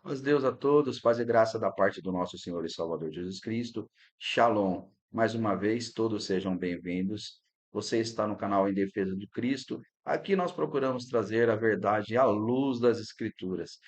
Paz Deus a todos, paz e graça da parte do nosso Senhor e Salvador Jesus Cristo. Shalom. Mais uma vez, todos sejam bem-vindos. Você está no canal Em Defesa de Cristo. Aqui nós procuramos trazer a verdade à luz das Escrituras.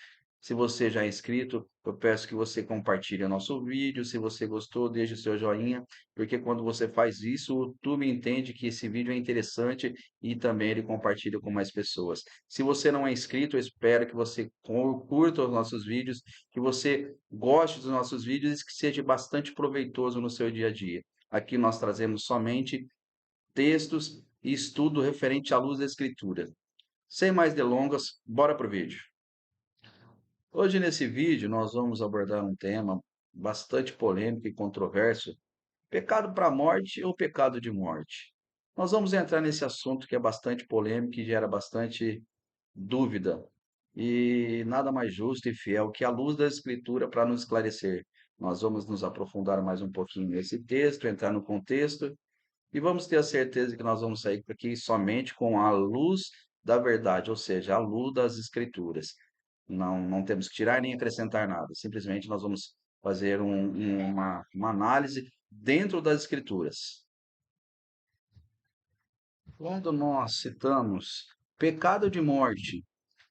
Se você já é inscrito, eu peço que você compartilhe o nosso vídeo. Se você gostou, deixe o seu joinha, porque quando você faz isso, o YouTube entende que esse vídeo é interessante e também ele compartilha com mais pessoas. Se você não é inscrito, eu espero que você curta os nossos vídeos, que você goste dos nossos vídeos e que seja bastante proveitoso no seu dia a dia. Aqui nós trazemos somente textos e estudo referente à luz da Escritura. Sem mais delongas, bora para o vídeo. Hoje, nesse vídeo, nós vamos abordar um tema bastante polêmico e controverso: pecado para a morte ou pecado de morte? Nós vamos entrar nesse assunto que é bastante polêmico e gera bastante dúvida, e nada mais justo e fiel que a luz da Escritura para nos esclarecer. Nós vamos nos aprofundar mais um pouquinho nesse texto, entrar no contexto, e vamos ter a certeza que nós vamos sair aqui somente com a luz da verdade, ou seja, a luz das Escrituras. Não temos que tirar nem acrescentar nada, simplesmente nós vamos fazer uma análise dentro das Escrituras. Quando nós citamos pecado de morte,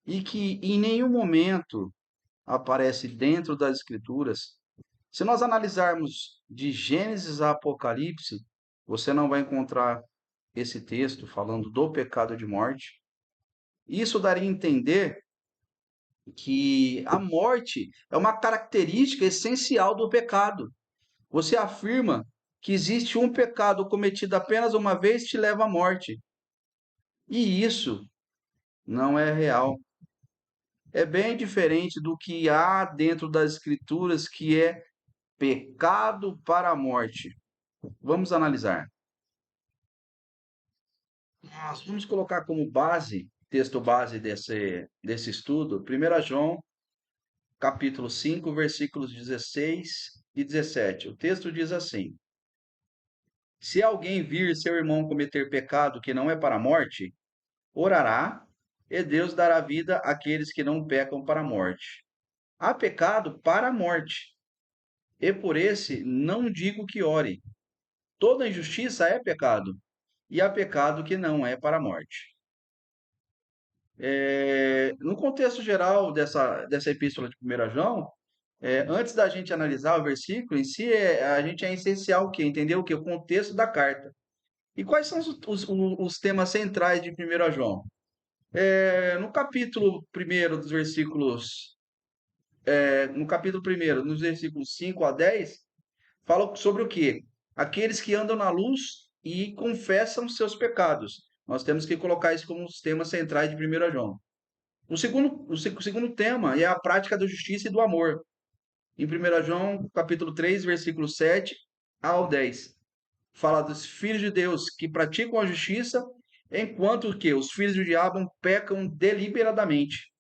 e que em nenhum momento aparece dentro das Escrituras, se nós analisarmos de Gênesis a Apocalipse, você não vai encontrar esse texto falando do pecado de morte. Isso daria a entender que a morte é uma característica essencial do pecado. Você afirma que existe um pecado cometido apenas uma vez que te leva à morte. E isso não é real. É bem diferente do que há dentro das Escrituras, que é pecado para a morte. Vamos analisar. Nós vamos colocar como base, texto base desse estudo, 1 João, capítulo 5, versículos 16 e 17. O texto diz assim: Se alguém vir seu irmão cometer pecado que não é para a morte, orará, e Deus dará vida àqueles que não pecam para a morte. Há pecado para a morte, e por esse não digo que ore. Toda injustiça é pecado, e há pecado que não é para a morte. No contexto geral dessa epístola de 1 João, antes da gente analisar o versículo em si, a gente é essencial o quê? Entender o quê? O contexto da carta. E quais são os temas centrais de 1 João? No capítulo 1 dos versículos, no capítulo 1, nos versículos 5 a 10, fala sobre o quê? Aqueles que andam na luz e confessam seus pecados. Nós temos que colocar isso como os temas centrais de 1 João. O segundo tema é a prática da justiça e do amor. Em 1 João, capítulo 3, versículo 7 ao 10. Fala dos filhos de Deus que praticam a justiça, enquanto que os filhos do diabo pecam deliberadamente.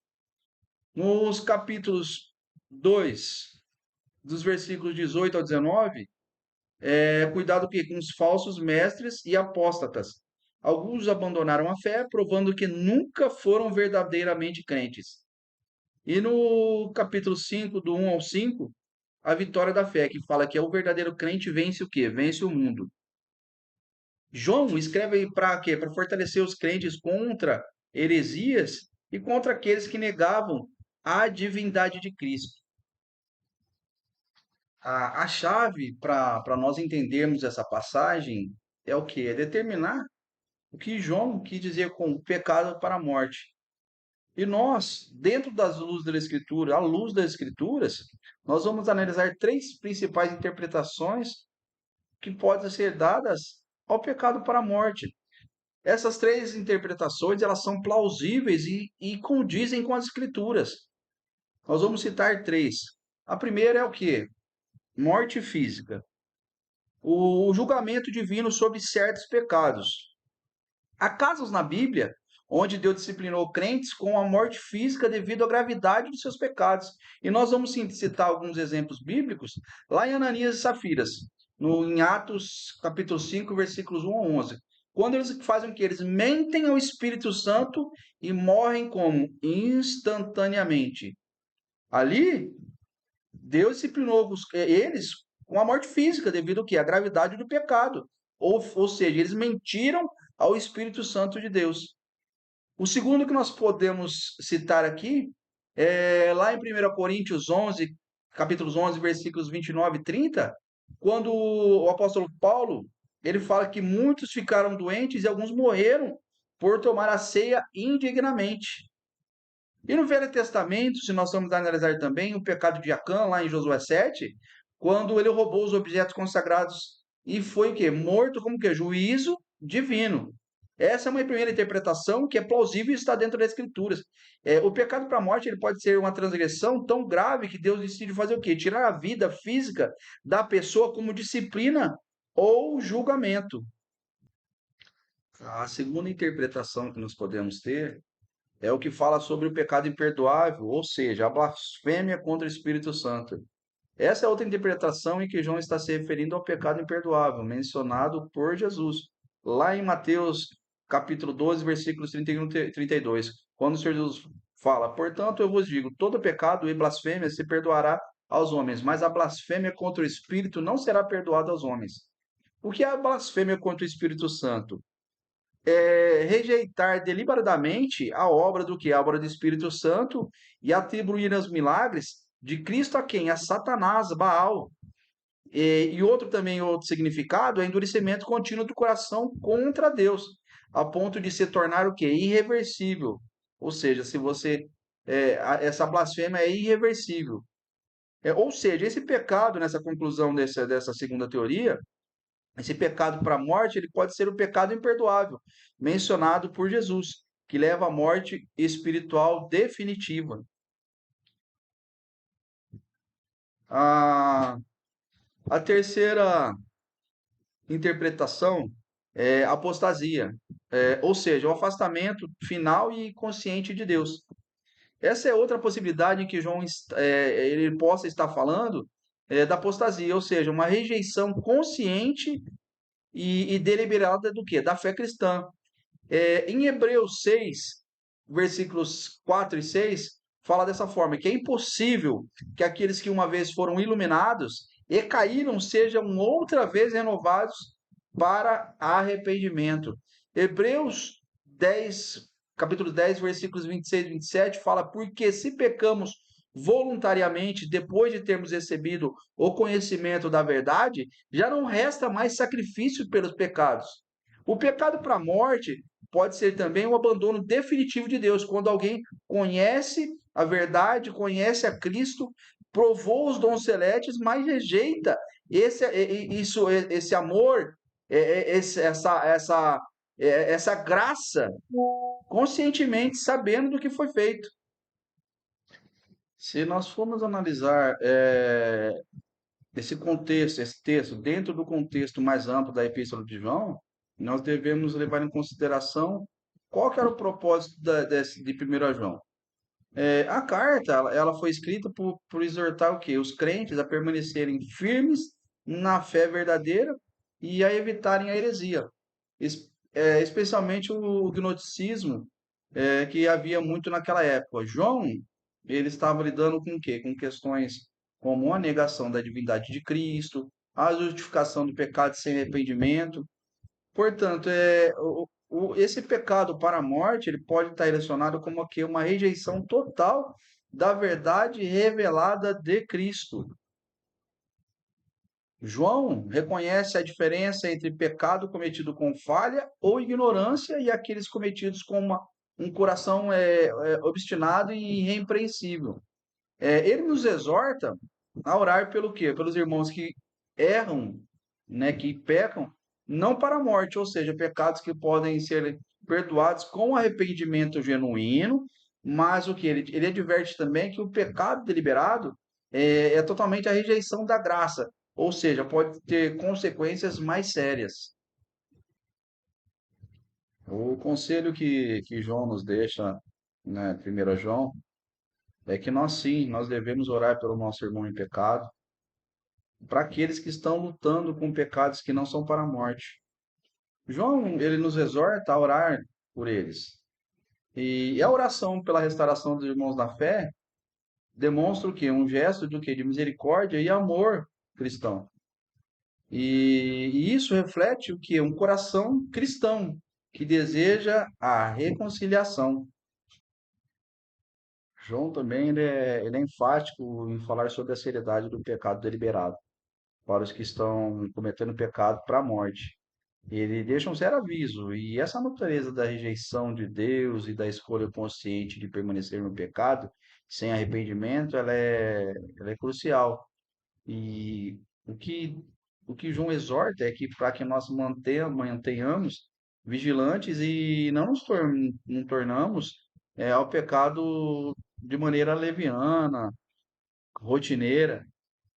Nos capítulos 2, dos versículos 18 ao 19, cuidado que com os falsos mestres e apóstatas. Alguns abandonaram a fé, provando que nunca foram verdadeiramente crentes. E no capítulo 5, do 1 ao 5, a vitória da fé, que fala que é o verdadeiro crente vence o quê? Vence o mundo. João escreve para quê? Para fortalecer os crentes contra heresias e contra aqueles que negavam a divindade de Cristo. A chave para nós entendermos essa passagem é o que? É determinar o que João quis dizer com pecado para a morte. E nós, dentro das luzes da Escritura, à luz das Escrituras, nós vamos analisar três principais interpretações que podem ser dadas ao pecado para a morte. Essas três interpretações, elas são plausíveis e condizem com as Escrituras. Nós vamos citar três. A primeira é o que? Morte física. O julgamento divino sobre certos pecados. Há casos na Bíblia onde Deus disciplinou crentes com a morte física devido à gravidade dos seus pecados. E nós vamos citar alguns exemplos bíblicos lá em Ananias e Safiras, em Atos capítulo 5, versículos 1 a 11. Quando eles fazem o que? Eles mentem ao Espírito Santo e morrem como? Instantaneamente. Ali, Deus disciplinou eles com a morte física, devido ao quê? À gravidade do pecado. Ou seja, eles mentiram ao Espírito Santo de Deus. O segundo que nós podemos citar aqui é lá em 1 Coríntios 11, capítulos 11, versículos 29 e 30, quando o apóstolo Paulo, ele fala que muitos ficaram doentes e alguns morreram por tomar a ceia indignamente. E no Velho Testamento, se nós formos analisar também o pecado de Acã, lá em Josué 7, quando ele roubou os objetos consagrados e foi o quê? Morto como que? Juízo divino. Essa é uma primeira interpretação que é plausível e está dentro das Escrituras. O pecado para a morte ele pode ser uma transgressão tão grave que Deus decide fazer o quê? Tirar a vida física da pessoa como disciplina ou julgamento. A segunda interpretação que nós podemos ter é o que fala sobre o pecado imperdoável, ou seja, a blasfêmia contra o Espírito Santo. Essa é outra interpretação em que João está se referindo ao pecado imperdoável, mencionado por Jesus, lá em Mateus capítulo 12, versículos 31 e 32, quando o Senhor Jesus fala: Portanto, eu vos digo, todo pecado e blasfêmia se perdoará aos homens, mas a blasfêmia contra o Espírito não será perdoada aos homens. O que é a blasfêmia contra o Espírito Santo? Rejeitar deliberadamente a obra do que? A obra do Espírito Santo e atribuir os milagres de Cristo a quem? A Satanás, Baal. E outro também, outro significado é endurecimento contínuo do coração contra Deus, a ponto de se tornar o quê? Irreversível. Ou seja, se você essa blasfêmia é irreversível. Ou seja, esse pecado, nessa conclusão dessa segunda teoria, esse pecado para a morte, ele pode ser o pecado imperdoável, mencionado por Jesus, que leva à morte espiritual definitiva. A, a terceira interpretação é apostasia, ou seja, o afastamento final e consciente de Deus. Essa é outra possibilidade que João ele possa estar falando da apostasia, ou seja, uma rejeição consciente e deliberada do que? Da fé cristã. Em Hebreus 6, versículos 4 e 6, fala dessa forma, que é impossível que aqueles que uma vez foram iluminados e caíram sejam outra vez renovados para arrependimento. Hebreus 10, capítulo 10, versículos 26 e 27, fala, porque se pecamos voluntariamente, depois de termos recebido o conhecimento da verdade, já não resta mais sacrifício pelos pecados. O pecado para a morte pode ser também o abandono definitivo de Deus, quando alguém conhece a verdade, conhece a Cristo, provou os dons celestes, mas rejeita esse amor, essa graça, conscientemente, sabendo do que foi feito. Se nós formos analisar esse contexto, esse texto, dentro do contexto mais amplo da Epístola de João, nós devemos levar em consideração qual que era o propósito de 1 João. A carta, ela foi escrita por exortar o quê? Os crentes a permanecerem firmes na fé verdadeira e a evitarem a heresia, especialmente o gnosticismo, que havia muito naquela época. João, ele estava lidando com o quê? Com questões como a negação da divindade de Cristo, a justificação do pecado sem arrependimento. Portanto, esse pecado para a morte, ele pode estar relacionado como aqui uma rejeição total da verdade revelada de Cristo. João reconhece a diferença entre pecado cometido com falha ou ignorância e aqueles cometidos com um coração obstinado e irrepreensível. Ele nos exorta a orar pelo quê? Pelos irmãos que erram, né, que pecam, não para a morte, ou seja, pecados que podem ser perdoados com arrependimento genuíno, mas o que ele adverte também que o pecado deliberado é totalmente a rejeição da graça, ou seja, pode ter consequências mais sérias. O conselho que João nos deixa, né, 1 João, é que nós sim, nós devemos orar pelo nosso irmão em pecado, para aqueles que estão lutando com pecados que não são para a morte. João, ele nos exorta a orar por eles. E a oração pela restauração dos irmãos na fé, demonstra o quê? Um gesto do quê? De misericórdia e amor cristão. E isso reflete o quê? Um coração cristão que deseja a reconciliação. João também ele é enfático em falar sobre a seriedade do pecado deliberado para os que estão cometendo pecado para a morte. Ele deixa um sério aviso, e essa natureza da rejeição de Deus e da escolha consciente de permanecer no pecado sem arrependimento, ela é crucial. E o que, o que João exorta é que para que nós mantenhamos vigilantes e não não tornamos ao pecado de maneira leviana, rotineira,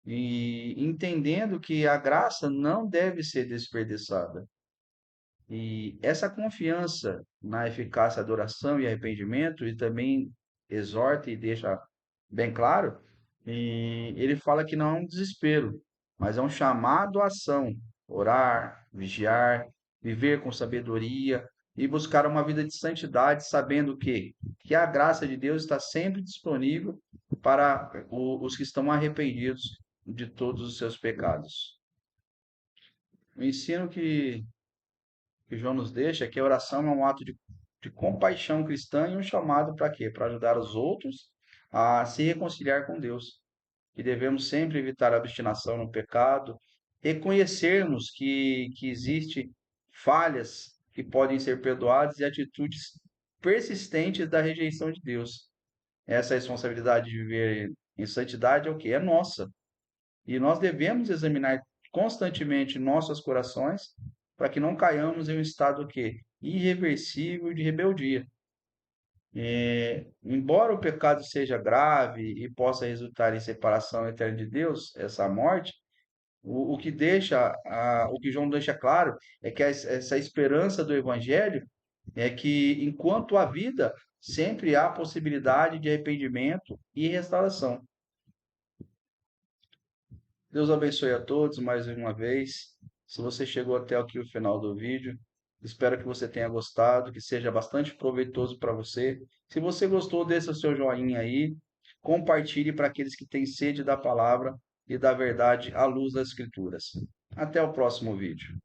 e entendendo que a graça não deve ser desperdiçada. E essa confiança na eficácia da oração e arrependimento, e também exorta e deixa bem claro, e ele fala que não é um desespero, mas é um chamado à ação, orar, vigiar, viver com sabedoria e buscar uma vida de santidade, sabendo que a graça de Deus está sempre disponível para os que estão arrependidos de todos os seus pecados. O ensino que João nos deixa é que a oração é um ato de compaixão cristã e um chamado para quê? Para ajudar os outros a se reconciliar com Deus. Que devemos sempre evitar a obstinação no pecado, reconhecermos que existe falhas que podem ser perdoadas e atitudes persistentes da rejeição de Deus. Essa responsabilidade de viver em santidade é o que? É nossa. E nós devemos examinar constantemente nossos corações para que não caiamos em um estado que irreversível de rebeldia. Embora o pecado seja grave e possa resultar em separação eterna de Deus, essa morte, o que o que João deixa claro é que essa esperança do Evangelho é que enquanto há vida, sempre há possibilidade de arrependimento e restauração. Deus abençoe a todos mais uma vez. Se você chegou até aqui o final do vídeo, espero que você tenha gostado, que seja bastante proveitoso para você. Se você gostou, deixa o seu joinha aí, compartilhe para aqueles que têm sede da palavra e da verdade à luz das Escrituras. Até o próximo vídeo.